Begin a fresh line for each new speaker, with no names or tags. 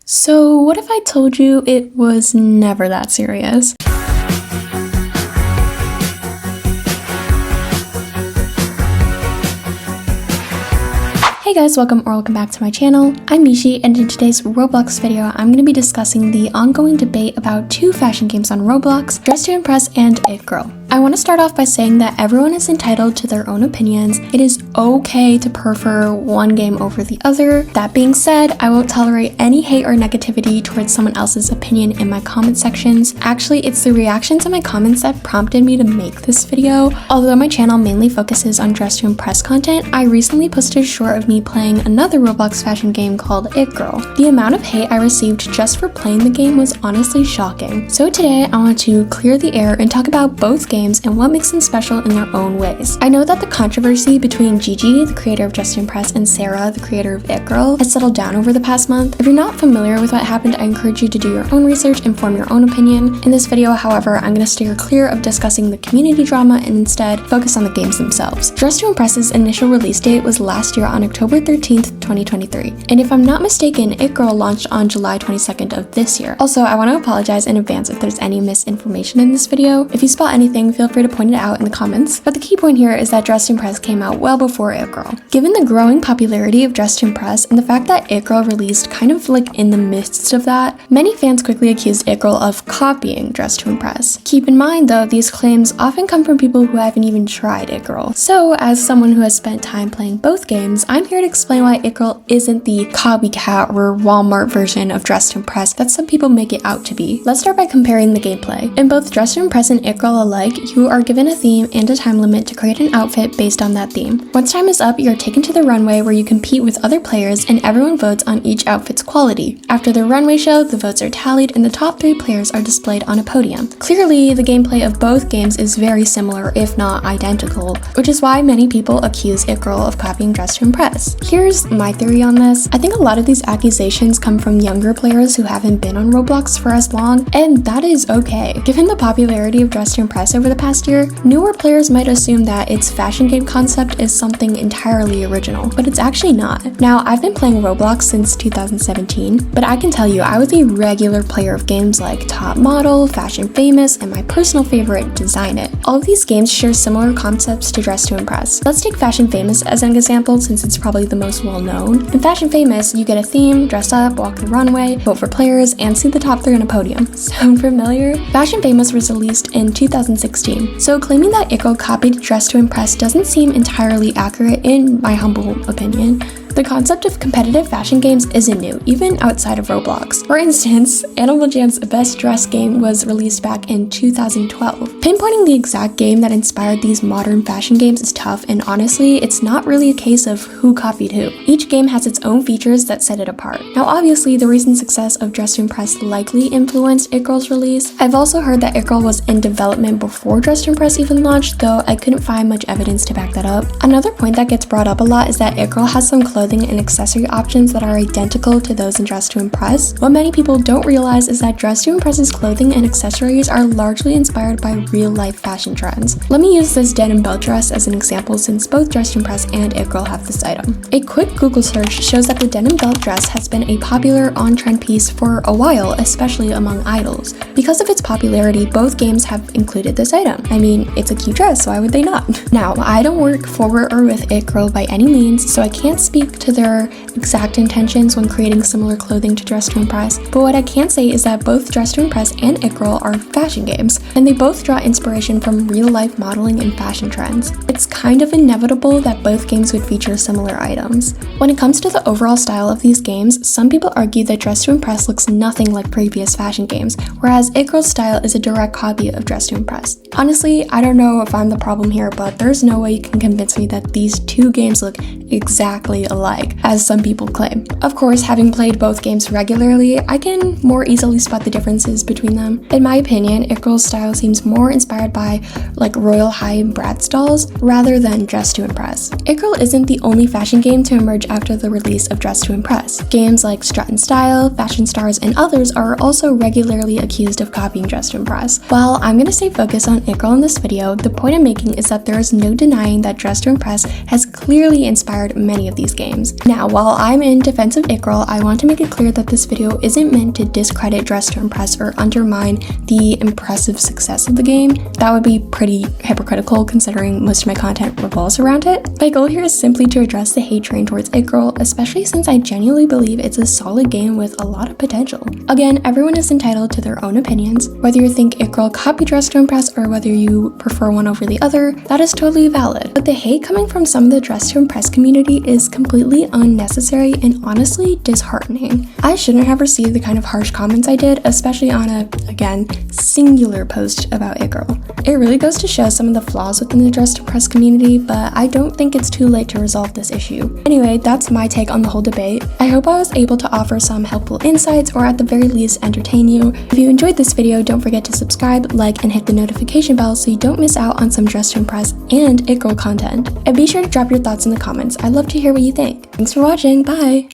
So what if I told you it was never that serious? Hey guys, welcome back to my channel. I'm Mishi, and in today's Roblox video, I'm going to be discussing the ongoing debate about two fashion games on Roblox, Dress to Impress and It Girl. I want to start off by saying that everyone is entitled to their own opinions. It is okay to prefer one game over the other. That being said, I won't tolerate any hate or negativity towards someone else's opinion in my comment sections. Actually, it's the reaction to my comments that prompted me to make this video. Although my channel mainly focuses on Dress to Impress content, I recently posted a short of me playing another Roblox fashion game called It Girl. The amount of hate I received just for playing the game was honestly shocking. So today, I want to clear the air and talk about both games and what makes them special in their own ways. I know that the controversy between Gigi, the creator of Dress to Impress, and Sarah, the creator of It Girl, has settled down over the past month. If you're not familiar with what happened, I encourage you to do your own research and form your own opinion. In this video, however, I'm going to steer clear of discussing the community drama and instead focus on the games themselves. Dress to Impress's initial release date was last year on October 13th, 2023. And if I'm not mistaken, It Girl launched on July 22nd of this year. Also, I want to apologize in advance if there's any misinformation in this video. If you spot anything, feel free to point it out in the comments. But the key point here is that Dress to Impress came out well before It Girl. Given the growing popularity of Dress to Impress and the fact that It Girl released kind of like in the midst of that, many fans quickly accused It Girl of copying Dress to Impress. Keep in mind though, these claims often come from people who haven't even tried It Girl. So as someone who has spent time playing both games, I'm here to explain why It Girl isn't the copycat or Walmart version of Dress to Impress that some people make it out to be. Let's start by comparing the gameplay. In both Dress to Impress and It Girl alike, you are given a theme and a time limit to create an outfit based on that theme. Once time is up, you're taken to the runway where you compete with other players and everyone votes on each outfit's quality. After the runway show, the votes are tallied and the top 3 players are displayed on a podium. Clearly, the gameplay of both games is very similar, if not identical, which is why many people accuse It Girl of copying Dress to Impress. Here's my theory on this. I think a lot of these accusations come from younger players who haven't been on Roblox for as long, and that is okay. Given the popularity of Dress to Impress over the past year, newer players might assume that its fashion game concept is something entirely original, but it's actually not. Now, I've been playing Roblox since 2017, but I can tell you I was a regular player of games like Top Model, Fashion Famous, and my personal favorite, Design It. All of these games share similar concepts to Dress to Impress. Let's take Fashion Famous as an example since it's probably the most well-known. In Fashion Famous, you get a theme, dress up, walk the runway, vote for players, and see the top 3 on a podium. Sound familiar? Fashion Famous was released in 2016, so claiming that It Girl copied Dress to Impress doesn't seem entirely accurate in my humble opinion. The concept of competitive fashion games isn't new, even outside of Roblox. For instance, Animal Jam's Best Dress game was released back in 2012. Pinpointing the exact game that inspired these modern fashion games is tough, and honestly, it's not really a case of who copied who. Each game has its own features that set it apart. Now obviously, the recent success of Dress to Impress likely influenced It Girl's release. I've also heard that It Girl was in development before Dress to Impress even launched, though I couldn't find much evidence to back that up. Another point that gets brought up a lot is that It Girl has some clothing and accessory options that are identical to those in Dress to Impress. What many people don't realize is that Dress to Impress's clothing and accessories are largely inspired by real-life fashion trends. Let me use this denim belt dress as an example since both Dress to Impress and It Girl have this item. A quick Google search shows that the denim belt dress has been a popular on-trend piece for a while, especially among idols. Because of its popularity, both games have included this item. I mean, it's a cute dress, why would they not? Now, I don't work for or with It Girl by any means, so I can't speak to their exact intentions when creating similar clothing to Dress to Impress, but what I can say is that both Dress to Impress and It Girl are fashion games, and they both draw inspiration from real-life modeling and fashion trends. It's kind of inevitable that both games would feature similar items. When it comes to the overall style of these games, some people argue that Dress to Impress looks nothing like previous fashion games, whereas It Girl's style is a direct copy of Dress to Impress. Honestly, I don't know if I'm the problem here, but there's no way you can convince me that these two games look exactly alike, as some people claim. Of course, having played both games regularly, I can more easily spot the differences between them. In my opinion, It Girl's style seems more inspired by like Royal High and Bratz dolls rather than Dress to Impress. It Girl isn't the only fashion game to emerge after the release of Dress to Impress. Games like Strut and Style, Fashion Stars, and others are also regularly accused of copying Dress to Impress. While I'm gonna stay focused on It Girl in this video, the point I'm making is that there is no denying that Dress to Impress has clearly inspired many of these games. games. Now, while I'm in defense of It Girl, I want to make it clear that this video isn't meant to discredit Dress to Impress or undermine the impressive success of the game. That would be pretty hypocritical considering most of my content revolves around it. My goal here is simply to address the hate train towards It Girl, especially since I genuinely believe it's a solid game with a lot of potential. Again, everyone is entitled to their own opinions. Whether you think It Girl copied Dress to Impress or whether you prefer one over the other, that is totally valid. But the hate coming from some of the Dress to Impress community is completely unnecessary and honestly disheartening. I shouldn't have received the kind of harsh comments I did, especially on a, again, singular post about It Girl. It really goes to show some of the flaws within the Dress to Impress community, but I don't think it's too late to resolve this issue. Anyway, that's my take on the whole debate. I hope I was able to offer some helpful insights or at the very least entertain you. If you enjoyed this video, don't forget to subscribe, like, and hit the notification bell so you don't miss out on some Dress to Impress and It Girl content. And be sure to drop your thoughts in the comments. I'd love to hear what you think. Thanks for watching, bye!